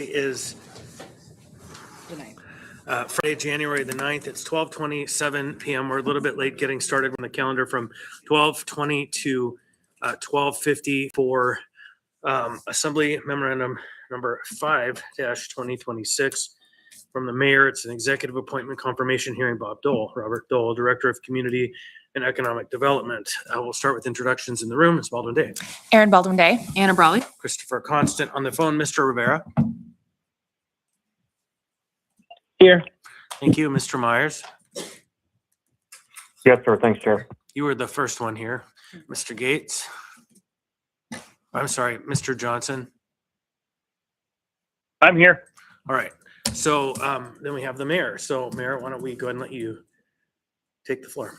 Is Friday, January the 9th. It's 12:27 p.m. We're a little bit late getting started on the calendar from 12:20 to 12:50 for Assembly Memorandum number 5-2026 from the mayor. It's an executive appointment confirmation hearing. Bob Doehl, Robert Doehl, Director of Community and Economic Development. We'll start with introductions in the room. It's Baldwin Day. Aaron Baldwin Day. Anna Brawley. Christopher Constant on the phone. Mr. Rivera. Here. Thank you. Mr. Myers. Yes, sir. Thanks, Chair. You were the first one here. Mr. Gates. I'm sorry, Mr. Johnson. I'm here. All right. So then we have the mayor. So Mayor, why don't we go ahead and let you take the floor.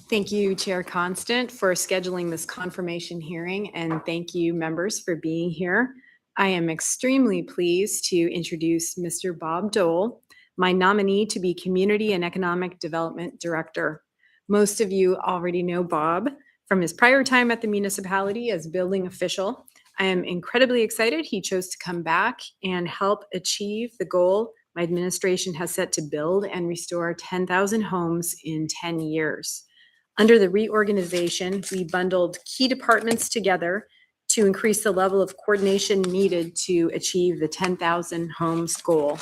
Thank you, Chair Constant, for scheduling this confirmation hearing, and thank you, members, for being here. I am extremely pleased to introduce Mr. Bob Doehl, my nominee to be Community and Economic Development Director. Most of you already know Bob from his prior time at the municipality as building official. I am incredibly excited he chose to come back and help achieve the goal my administration has set to build and restore 10,000 homes in 10 years. Under the reorganization, we bundled key departments together to increase the level of coordination needed to achieve the 10,000 homes goal.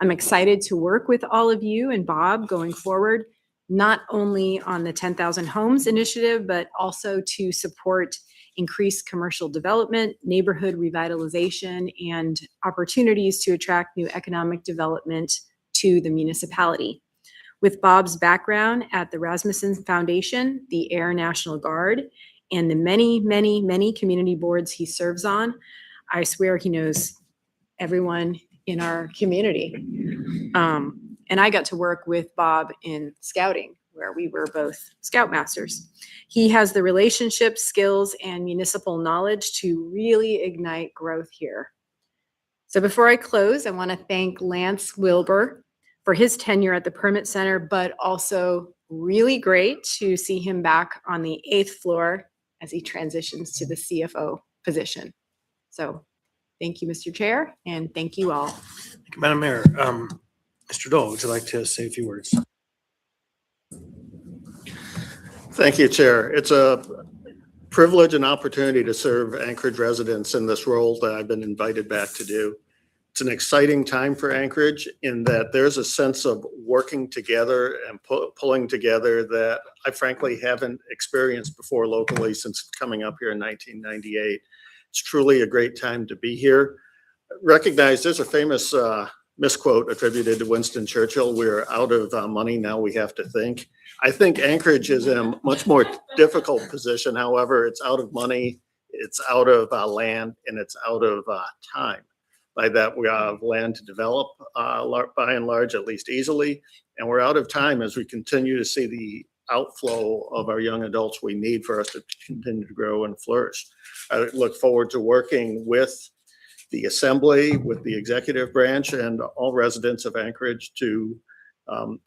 I'm excited to work with all of you and Bob going forward, not only on the 10,000 homes initiative, but also to support increased commercial development, neighborhood revitalization, and opportunities to attract new economic development to the municipality. With Bob's background at the Rasmussen Foundation, the Air National Guard, and the many, many, many community boards he serves on, I swear he knows everyone in our community. And I got to work with Bob in scouting, where we were both scoutmasters. He has the relationships, skills, and municipal knowledge to really ignite growth here. So before I close, I want to thank Lance Wilbur for his tenure at the Permit Center, but also really great to see him back on the 8th floor as he transitions to the CFO position. So thank you, Mr. Chair, and thank you all. Thank you, Madam Mayor. Mr. Doehl, would you like to say a few words? Thank you, Chair. It's a privilege and opportunity to serve Anchorage residents in this role that I've been invited back to do. It's an exciting time for Anchorage in that there's a sense of working together and pulling together that I frankly haven't experienced before locally since coming up here in 1998. It's truly a great time to be here. Recognize there's a famous misquote attributed to Winston Churchill: we're out of money, now we have to think. I think Anchorage is in a much more difficult position. However, it's out of money, it's out of land, and it's out of time. By that, we have land to develop by and large, at least easily, and we're out of time as we continue to see the outflow of our young adults we need for us to continue to grow and flourish. I look forward to working with the Assembly, with the executive branch, and all residents of Anchorage to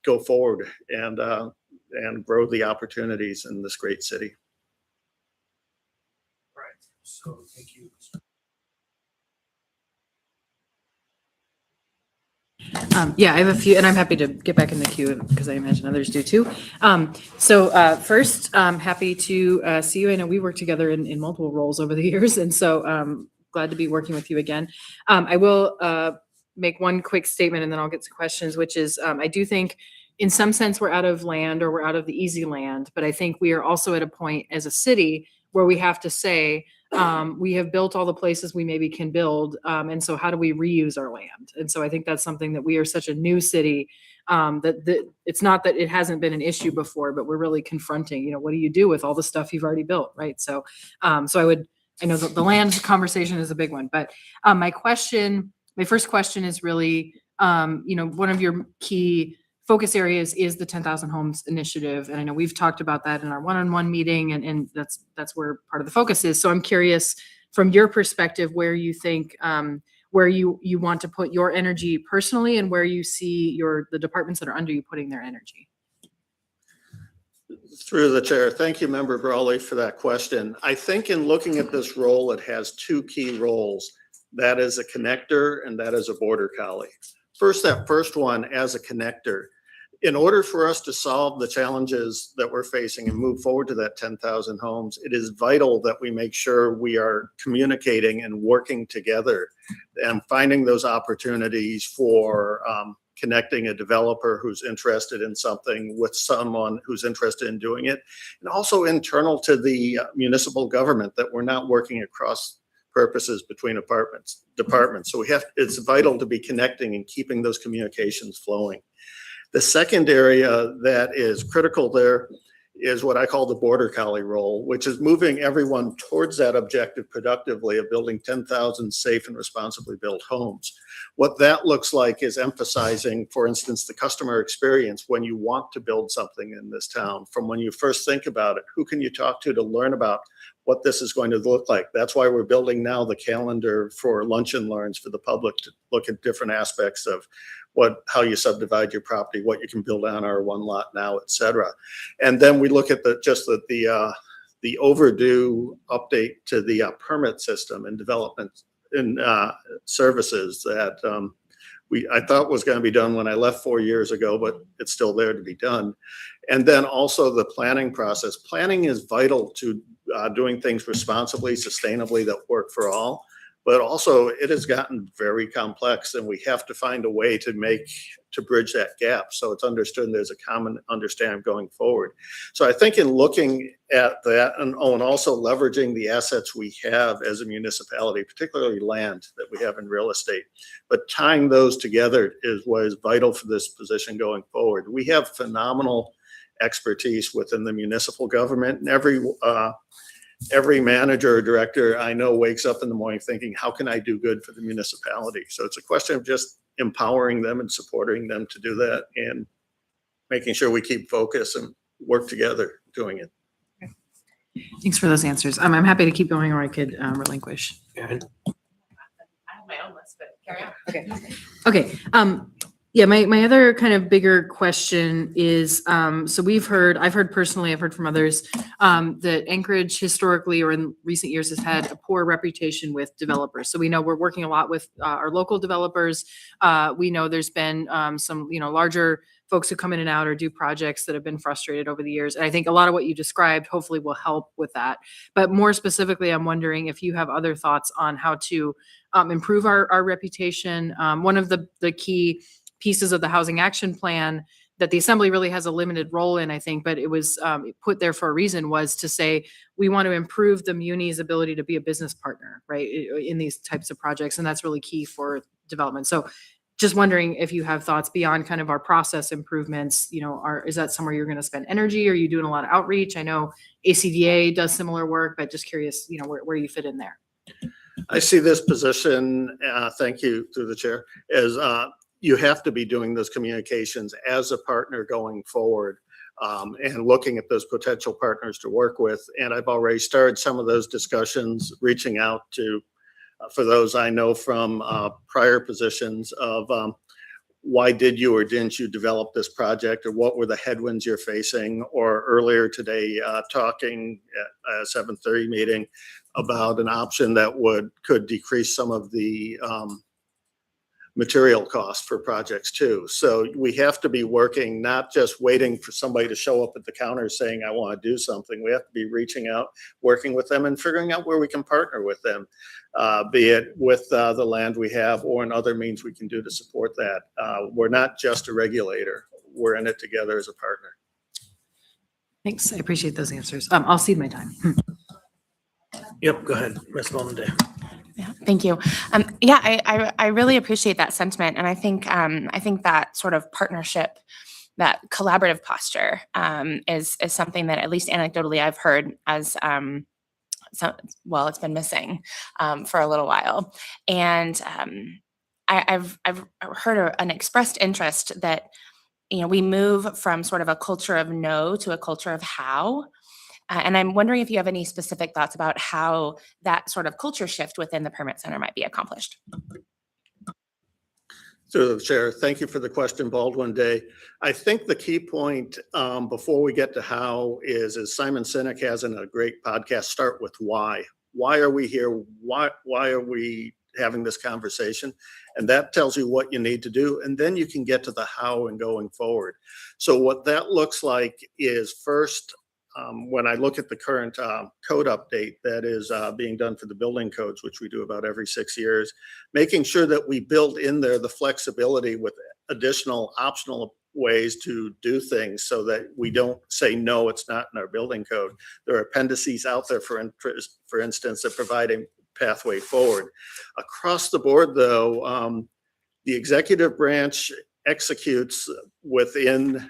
go forward and grow the opportunities in this great city. All right. So thank you. Yeah, I have a few, and I'm happy to get back in the queue because I imagine others do too. First, happy to see you. I know we worked together in multiple roles over the years, and so glad to be working with you again. I will make one quick statement and then I'll get to questions, which is I do think in some sense we're out of land, or we're out of the easy land, but I think we are also at a point as a city where we have to say, we have built all the places we maybe can build. And so how do we reuse our land? And so I think that's something that we are such a new city that it's not that it hasn't been an issue before, but we're really confronting, what do you do with all the stuff you've already built, right? So, I know that the land conversation is a big one, but my first question is really, one of your key focus areas is the 10,000 homes initiative. And I know we've talked about that in our one-on-one meeting, and that's where part of the focus is. So I'm curious from your perspective, where you think, where you want to put your energy personally, and where you see the departments that are under you putting their energy. Through the chair. Thank you, Member Brawley, for that question. I think in looking at this role, it has two key roles. That is a connector and that is a border collie. First, that first one as a connector. In order for us to solve the challenges that we're facing and move forward to that 10,000 homes, it is vital that we make sure we are communicating and working together and finding those opportunities for connecting a developer who's interested in something with someone who's interested in doing it. And also internal to the municipal government, that we're not working across purposes between departments. So it's vital to be connecting and keeping those communications flowing. The second area that is critical there is what I call the border collie role, which is moving everyone towards that objective productively of building 10,000 safe and responsibly built homes. What that looks like is emphasizing, for instance, the customer experience when you want to build something in this town. From when you first think about it, who can you talk to learn about what this is going to look like? That's why we're building now the calendar for lunch and learns for the public to look at different aspects of how you subdivide your property, what you can build on our one lot now, et cetera. And then we look at the overdue update to the permit system and development and services that I thought was going to be done when I left 4 years ago, but it's still there to be done. And then also the planning process. Planning is vital to doing things responsibly, sustainably, that work for all. But also it has gotten very complex, and we have to find a way to bridge that gap so it's understood and there's a common understanding going forward. So I think in looking at that and also leveraging the assets we have as a municipality, particularly land that we have in real estate, but tying those together is what is vital for this position going forward. We have phenomenal expertise within the municipal government, and every manager or director I know wakes up in the morning thinking, how can I do good for the municipality? So it's a question of just empowering them and supporting them to do that and making sure we keep focus and work together doing it. Thanks for those answers. I'm happy to keep going, or I could relinquish. Yeah. I have my own list, but carry on. Okay. Yeah, my other kind of bigger question is, so I've heard personally, I've heard from others, that Anchorage historically or in recent years has had a poor reputation with developers. So we know we're working a lot with our local developers. We know there's been some, larger folks who come in and out or do projects that have been frustrated over the years. And I think a lot of what you described hopefully will help with that. But more specifically, I'm wondering if you have other thoughts on how to improve our reputation. One of the key pieces of the housing action plan that the assembly really has a limited role in, I think, but it was put there for a reason, was to say, we want to improve the Muni's ability to be a business partner, right, in these types of projects. And that's really key for development. So just wondering if you have thoughts beyond kind of our process improvements, is that somewhere you're going to spend energy? Are you doing a lot of outreach? I know ACDA does similar work, but just curious, where you fit in there. I see this position, thank you through the chair, as you have to be doing those communications as a partner going forward, and looking at those potential partners to work with. And I've already started some of those discussions, reaching out to, for those I know from prior positions of why did you or didn't you develop this project, or what were the headwinds you're facing, or earlier today talking at a 7:30 meeting about an option that could decrease some of the material costs for projects too. So we have to be working, not just waiting for somebody to show up at the counter saying, I want to do something. We have to be reaching out, working with them, and figuring out where we can partner with them, be it with the land we have or in other means we can do to support that. We're not just a regulator. We're in it together as a partner. Thanks. I appreciate those answers. I'll cede my time. Yep, go ahead, Ms. Volmonday. Yeah, thank you. I really appreciate that sentiment, and I think that sort of partnership, that collaborative posture, is something that at least anecdotally I've heard as it's been missing for a little while, and I've heard an expressed interest that we move from sort of a culture of no to a culture of how. And I'm wondering if you have any specific thoughts about how that sort of culture shift within the Permit Center might be accomplished. Through the chair, thank you for the question, Baldwin Day. I think the key point before we get to how is Simon Sinek has in a great podcast, start with why. Why are we here? Why are we having this conversation. And that tells you what you need to do. And then you can get to the how and going forward. So what that looks like is first, when I look at the current code update that is being done for the building codes, which we do about every 6 years, making sure that we build in there the flexibility with additional optional ways to do things so that we don't say, no, it's not in our building code. There are appendices out there, for instance, that provide a pathway forward. Across the board, though, the executive branch executes within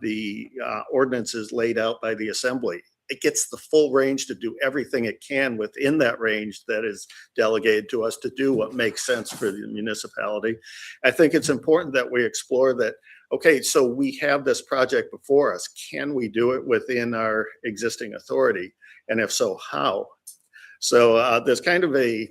the ordinances laid out by the assembly. It gets the full range to do everything it can within that range that is delegated to us to do what makes sense for the municipality. I think it's important that we explore that. Okay, so we have this project before us. Can we do it within our existing authority? And if so, how? So there's kind of a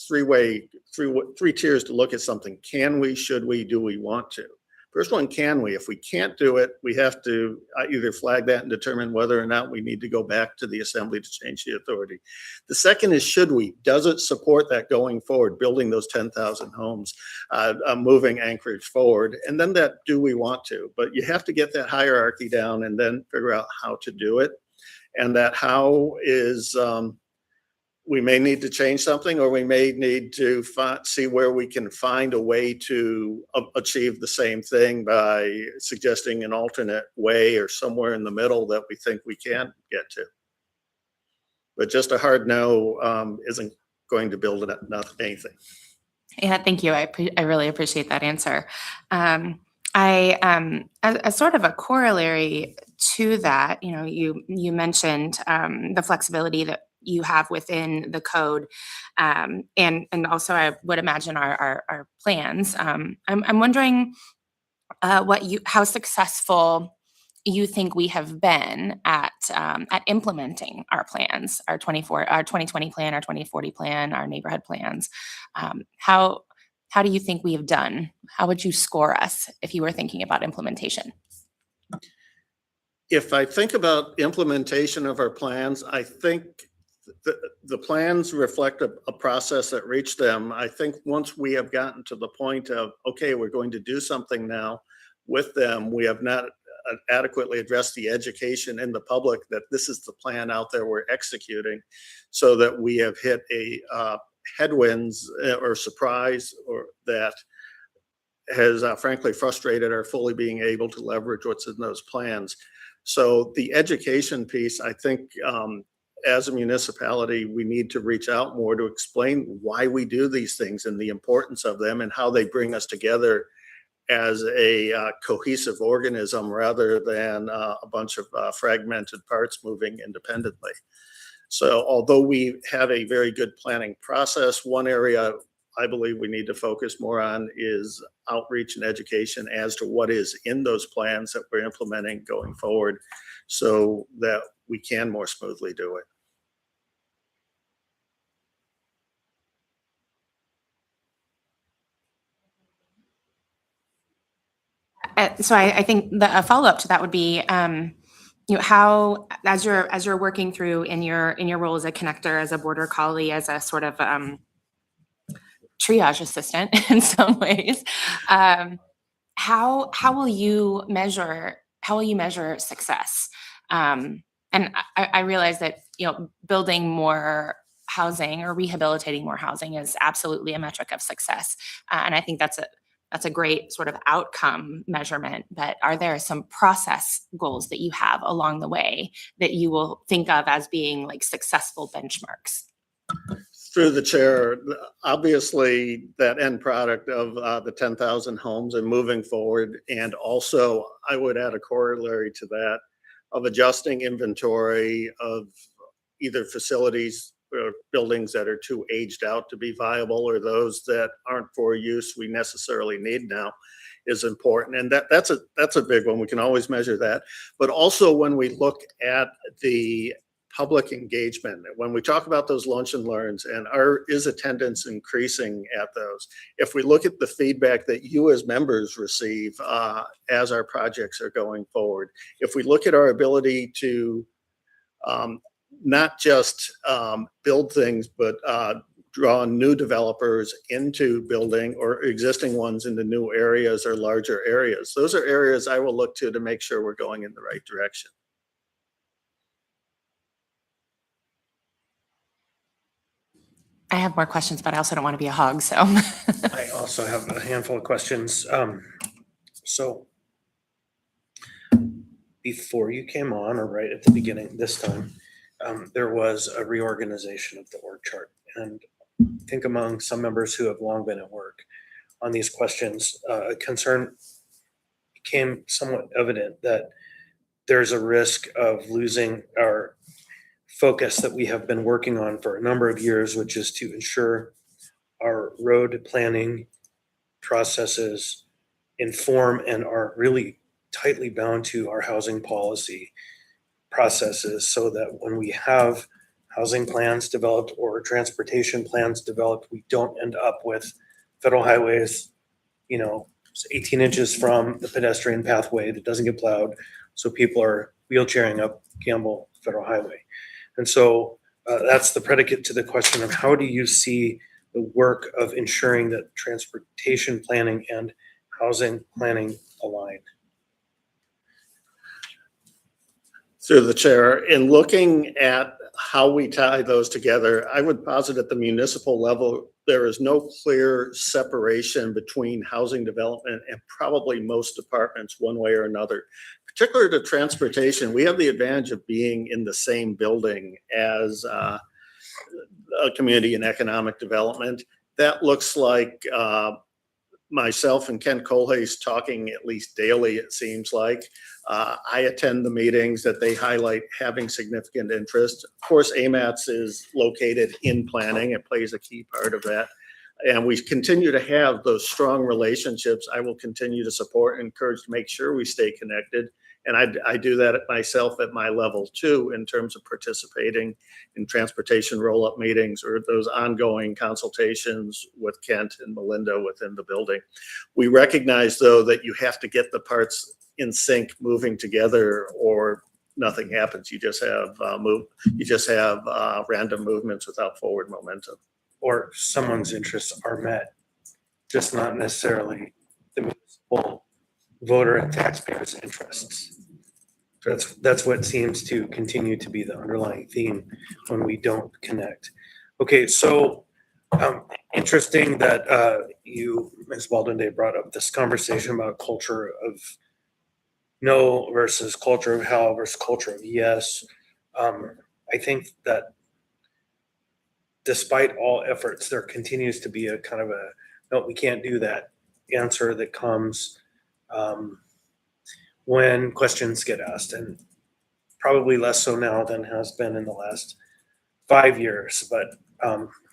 three tiers to look at something. Can we, should we, do we want to? First one, can we? If we can't do it, we have to either flag that and determine whether or not we need to go back to the assembly to change the authority. The second is, should we? Does it support that going forward, building those 10,000 homes, moving Anchorage forward? And then that, do we want to? But you have to get that hierarchy down and then figure out how to do it. And that how is, we may need to change something, or we may need to see where we can find a way to achieve the same thing by suggesting an alternate way or somewhere in the middle that we think we can get to. But just a hard no isn't going to build anything. Yeah, thank you. I really appreciate that answer. As sort of a corollary to that, you mentioned the flexibility that you have within the code, and also I would imagine our plans. I'm wondering how successful you think we have been at implementing our plans, our 2020 plan, our 2040 plan, our neighborhood plans. How do you think we have done? How would you score us if you were thinking about implementation? If I think about implementation of our plans, I think the plans reflect a process that reached them. I think once we have gotten to the point of, okay, we're going to do something now with them, we have not adequately addressed the education in the public that this is the plan out there we're executing, so that we have hit a headwinds or surprise, or that has frankly frustrated our fully being able to leverage what's in those plans. So the education piece, I think, as a municipality, we need to reach out more to explain why we do these things and the importance of them and how they bring us together as a cohesive organism rather than a bunch of fragmented parts moving independently. So although we have a very good planning process, one area I believe we need to focus more on is outreach and education as to what is in those plans that we're implementing going forward, so that we can more smoothly do it. So I think a follow-up to that would be, how, as you're working through in your role as a connector, as a border collie, as a sort of triage assistant in some ways, how will you measure success? And I realize that building more housing or rehabilitating more housing is absolutely a metric of success, and I think that's a great sort of outcome measurement. But are there some process goals that you have along the way that you will think of as being like successful benchmarks? Through the chair, obviously that end product of the 10,000 homes and moving forward, and also I would add a corollary to that of adjusting inventory of either facilities or buildings that are too aged out to be viable, or those that aren't for use we necessarily need now, is important. And that's a big one. We can always measure that. But also when we look at the public engagement, when we talk about those lunch and learns, and is attendance increasing at those? If we look at the feedback that you as members receive as our projects are going forward, if we look at our ability to not just build things, but draw new developers into building or existing ones into new areas or larger areas. Those are areas I will look to make sure we're going in the right direction. I have more questions, but I also don't want to be a hog, so. I also have a handful of questions. So before you came on, or right at the beginning this time, there was a reorganization of the org chart. And I think among some members who have long been at work on these questions, a concern became somewhat evident that there's a risk of losing our focus that we have been working on for a number of years, which is to ensure our road planning processes inform and are really tightly bound to our housing policy processes, so that when we have housing plans developed or transportation plans developed, we don't end up with federal highways, 18 inches from the pedestrian pathway that doesn't get plowed, so people are wheelchairing up Campbell Federal Highway. And so that's the predicate to the question of how do you see the work of ensuring that transportation planning and housing planning align? Through the chair, in looking at how we tie those together, I would posit at the municipal level, there is no clear separation between housing development and probably most departments one way or another. Particular to transportation, we have the advantage of being in the same building as a community and economic development. That looks like myself and Ken Colhay's talking at least daily, it seems like. I attend the meetings that they highlight having significant interest. Of course, AMATS is located in planning. It plays a key part of that. And we continue to have those strong relationships. I will continue to support and encourage to make sure we stay connected. And I do that myself at my level too, in terms of participating in transportation roll-up meetings or those ongoing consultations with Kent and Melinda within the building. We recognize though that you have to get the parts in sync moving together or nothing happens. You just have random movements without forward momentum. Or someone's interests are met, just not necessarily the municipal voter and taxpayers' interests. That's what seems to continue to be the underlying theme when we don't connect. Okay, so interesting that you, Ms. Baldwin-Day, brought up this conversation about culture of no versus culture of how versus culture of yes. I think that despite all efforts, there continues to be a kind of a, no, we can't do that answer that comes when questions get asked, and probably less so now than has been in the last 5 years. But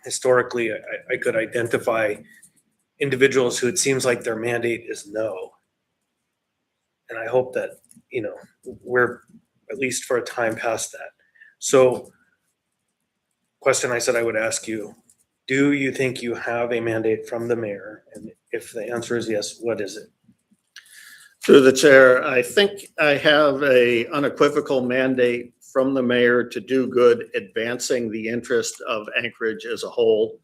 historically, I could identify individuals who it seems like their mandate is no. And I hope that, we're at least for a time past that. So question I said I would ask you, do you think you have a mandate from the mayor? And if the answer is yes, what is it? Through the chair, I think I have a unequivocal mandate from the mayor to do good, advancing the interest of Anchorage as a whole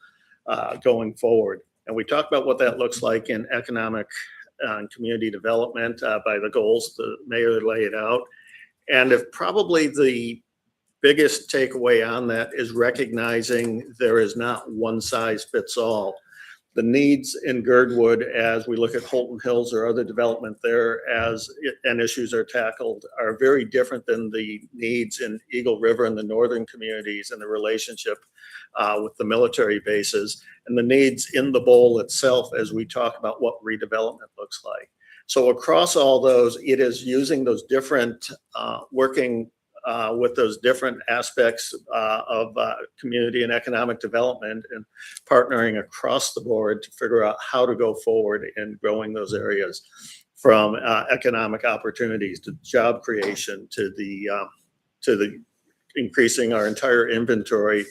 going forward. And we talked about what that looks like in economic and community development by the goals the mayor laid out. And if probably the biggest takeaway on that is recognizing there is not one size fits all. The needs in Girdwood, as we look at Holton Hills or other development there and issues are tackled, are very different than the needs in Eagle River and the northern communities and the relationship with the military bases, and the needs in the bowl itself as we talk about what redevelopment looks like. So across all those, it is using those different working with those different aspects of community and economic development and partnering across the board to figure out how to go forward in growing those areas, from economic opportunities to job creation to the increasing our entire inventory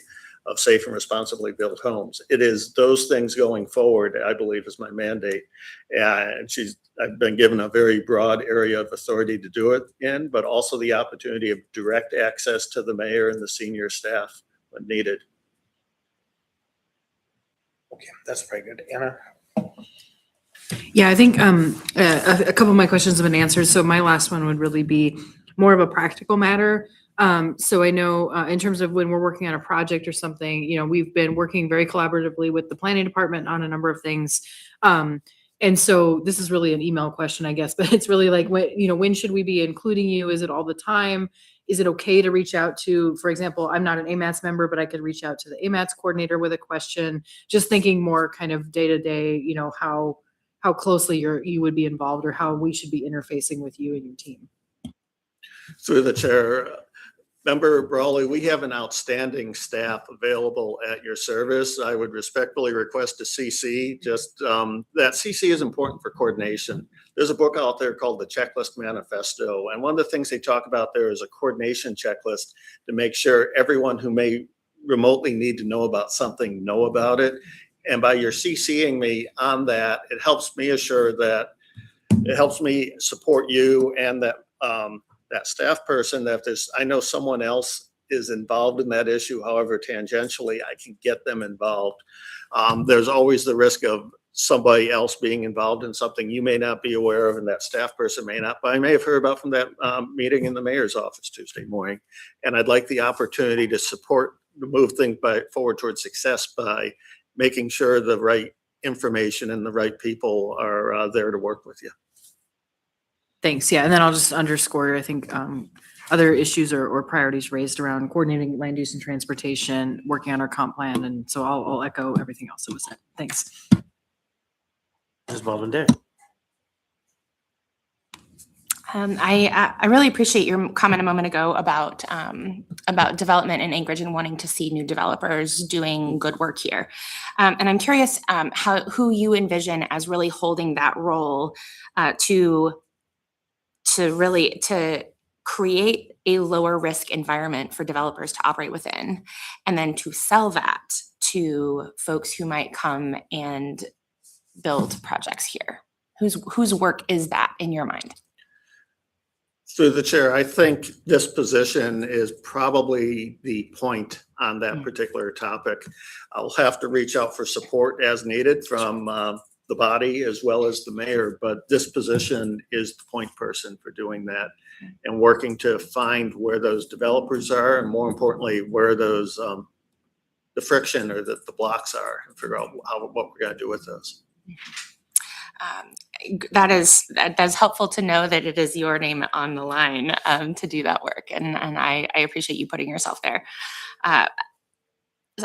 of safe and responsibly built homes. It is those things going forward, I believe, is my mandate. And I've been given a very broad area of authority to do it in, but also the opportunity of direct access to the mayor and the senior staff when needed. Okay, that's pretty good. Anna? Yeah, I think a couple of my questions have been answered. So my last one would really be more of a practical matter. So I know in terms of when we're working on a project or something, we've been working very collaboratively with the planning department on a number of things. And so this is really an email question, I guess, but it's really like, when should we be including you? Is it all the time? Is it okay to reach out to, for example, I'm not an AMATS member, but I could reach out to the AMATS coordinator with a question, just thinking more kind of day to day, how closely you would be involved or how we should be interfacing with you and your team. Through the chair, Member Brawley, we have an outstanding staff available at your service. I would respectfully request a CC. Just that CC is important for coordination. There's a book out there called the Checklist Manifesto. And one of the things they talk about there is a coordination checklist to make sure everyone who may remotely need to know about something know about it. And by your CCing me on that, it helps me support you and that staff person, that if I know someone else is involved in that issue, however tangentially, I can get them involved. There's always the risk of somebody else being involved in something you may not be aware of and that staff person may not, but I may have heard about from that meeting in the mayor's office Tuesday morning. And I'd like the opportunity to move things forward towards success by making sure the right information and the right people are there to work with you. Thanks. Yeah. And then I'll just underscore, I think, other issues or priorities raised around coordinating land use and transportation, working on our comp plan. And so I'll echo everything else that was said. Thanks. Ms. Baldwin Day. I really appreciate your comment a moment ago about development in Anchorage and wanting to see new developers doing good work here. And I'm curious who you envision as really holding that role to create a lower risk environment for developers to operate within, and then to sell that to folks who might come and build projects here. Whose work is that in your mind? Through the chair, I think this position is probably the point on that particular topic. I'll have to reach out for support as needed from the body as well as the mayor, but this position is the point person for doing that and working to find where those developers are, and more importantly, where those the friction or the blocks are, and figure out what we're going to do with those. That's helpful to know that it is your name on the line to do that work, and I appreciate you putting yourself there.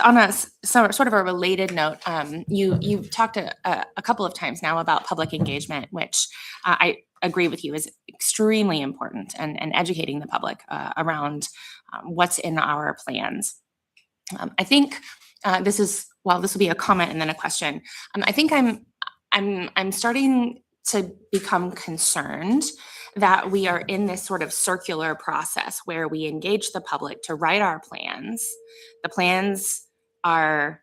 On a sort of a related note, you've talked a couple of times now about public engagement, which I agree with you is extremely important, and educating the public around what's in our plans. I think this will be a comment and then a question. I think I'm starting to become concerned that we are in this sort of circular process where we engage the public to write our plans. The plans are,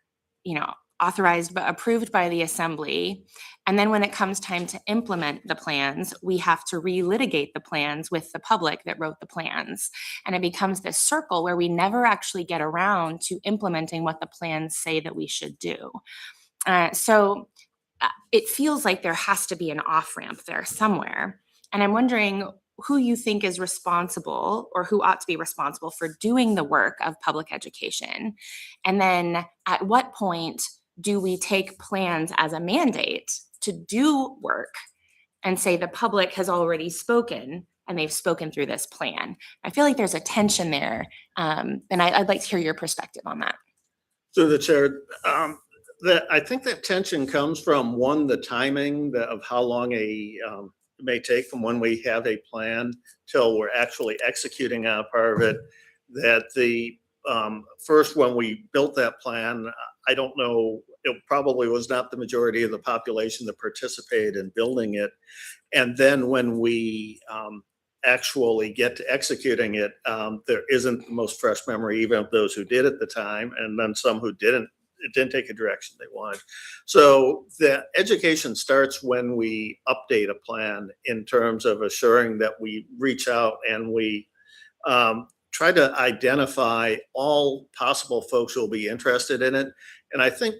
authorized but approved by the assembly. And then when it comes time to implement the plans, we have to relitigate the plans with the public that wrote the plans. And it becomes this circle where we never actually get around to implementing what the plans say that we should do. So it feels like there has to be an off-ramp there somewhere. And I'm wondering who you think is responsible, or who ought to be responsible for doing the work of public education. And then at what point do we take plans as a mandate to do work and say the public has already spoken and they've spoken through this plan? I feel like there's a tension there. And I'd like to hear your perspective on that. Through the chair, I think that tension comes from the timing of how long it may take from when we have a plan till we're actually executing on part of it. That the first, when we built that plan, I don't know, it probably was not the majority of the population that participated in building it. And then when we actually get to executing it, there isn't the most fresh memory even of those who did at the time, and then some who didn't. It didn't take a direction they wanted. So the education starts when we update a plan in terms of assuring that we reach out and we try to identify all possible folks who will be interested in it. And I think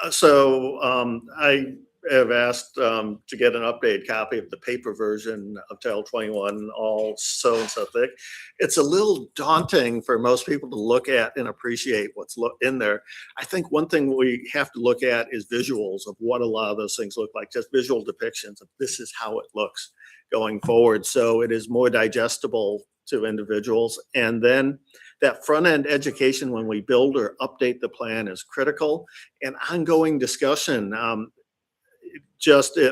I have asked to get an updated copy of the paper version of Title 21, all so and so thick. It's a little daunting for most people to look at and appreciate what's in there. I think one thing we have to look at is visuals of what a lot of those things look like, just visual depictions of this is how it looks going forward. So it is more digestible to individuals. And then that front end education when we build or update the plan is critical, and ongoing discussion.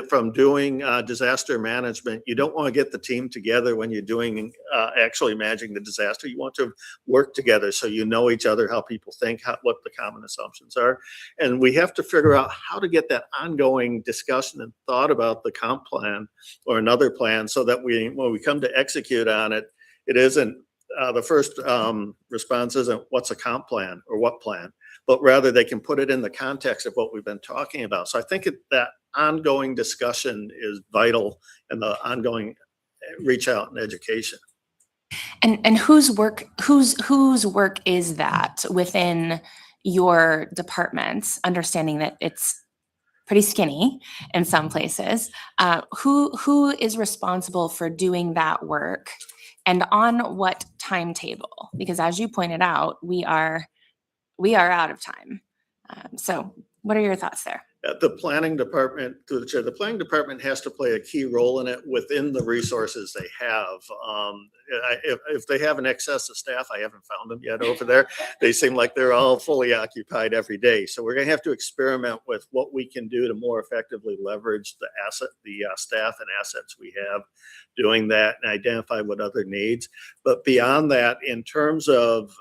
From doing disaster management, you don't want to get the team together when you're doing actually managing the disaster. You want to work together so you know each other, how people think, what the common assumptions are. And we have to figure out how to get that ongoing discussion and thought about the comp plan or another plan so that when we come to execute on it, it isn't the first response isn't what's a comp plan or what plan, but rather they can put it in the context of what we've been talking about. So I think that ongoing discussion is vital, and the ongoing reach out and education. And whose work is that within your department, understanding that it's pretty skinny in some places? Who is responsible for doing that work, and on what timetable? Because as you pointed out, we are out of time. So what are your thoughts there? The planning department, through the chair, the planning department has to play a key role in it within the resources they have. If they have an excess of staff, I haven't found them yet over there. They seem like they're all fully occupied every day. So we're going to have to experiment with what we can do to more effectively leverage the staff and assets we have doing that, and identify what other needs. But beyond that, in terms of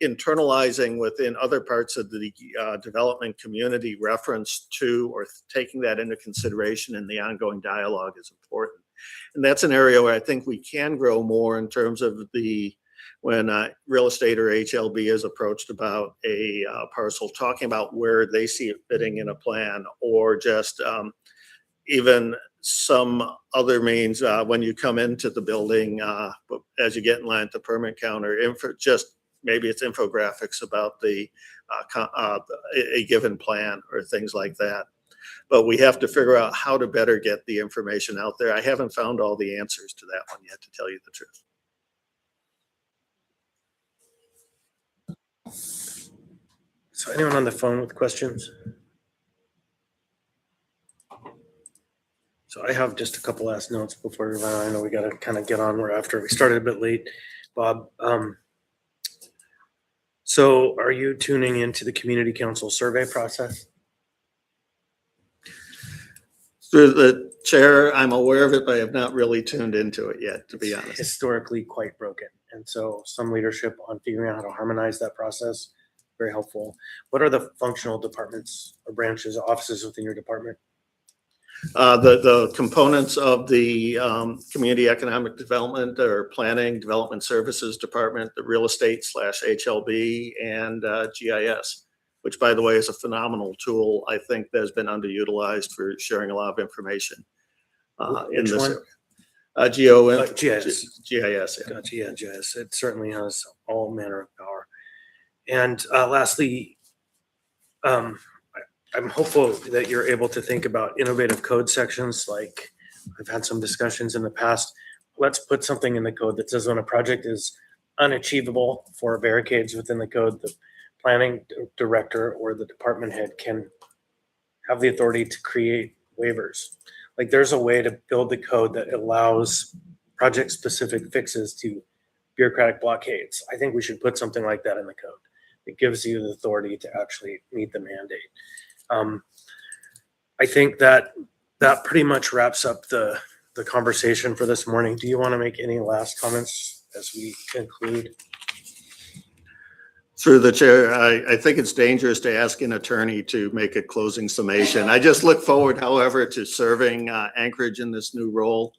internalizing within other parts of the development community reference to or taking that into consideration in the ongoing dialogue is important. And that's an area where I think we can grow more in terms of when real estate or HLB is approached about a parcel, talking about where they see it fitting in a plan, or just even some other means when you come into the building, as you get in line at the permit counter, maybe it's infographics about a given plan or things like that. But we have to figure out how to better get the information out there. I haven't found all the answers to that one yet, to tell you the truth. So anyone on the phone with questions? So I have just a couple last notes before we run. I know we got to kind of get on. We started a bit late, Bob. So are you tuning into the community council survey process? Through the chair, I'm aware of it, but I have not really tuned into it yet, to be honest. Historically quite broken. And so some leadership on figuring out how to harmonize that process, very helpful. What are the functional departments or branches, offices within your department? The components of the community economic development or planning development services department, the real estate / HLB, and GIS, which, by the way, is a phenomenal tool. I think that has been underutilized for sharing a lot of information in this one? area. GIS. GIS. Yeah. Gotcha. Yeah, GIS. It certainly has all manner of power. And lastly, I'm hopeful that you're able to think about innovative code sections. Like I've had some discussions in the past. Let's put something in the code that says when a project is unachievable for barricades within the code, the planning director or the department head can have the authority to create waivers. Like there's a way to build the code that allows project specific fixes to bureaucratic blockades. I think we should put something like that in the code. It gives you the authority to actually meet the mandate. I think that pretty much wraps up the conversation for this morning. Do you want to make any last comments as we conclude? Through the chair, I think it's dangerous to ask an attorney to make a closing summation. I just look forward, however, to serving Anchorage in this new role.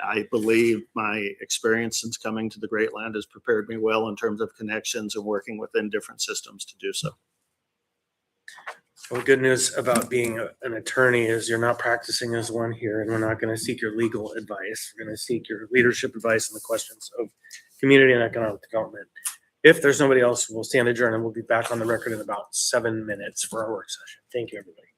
I believe my experience since coming to the Great Land has prepared me well in terms of connections and working within different systems to do so. Well, the good news about being an attorney is you're not practicing as one here, and we're not going to seek your legal advice. We're going to seek your leadership advice on the questions of community and economic development. If there's nobody else, we'll stand adjourned and we'll be back on the record in about 7 minutes for our work session. Thank you, everybody.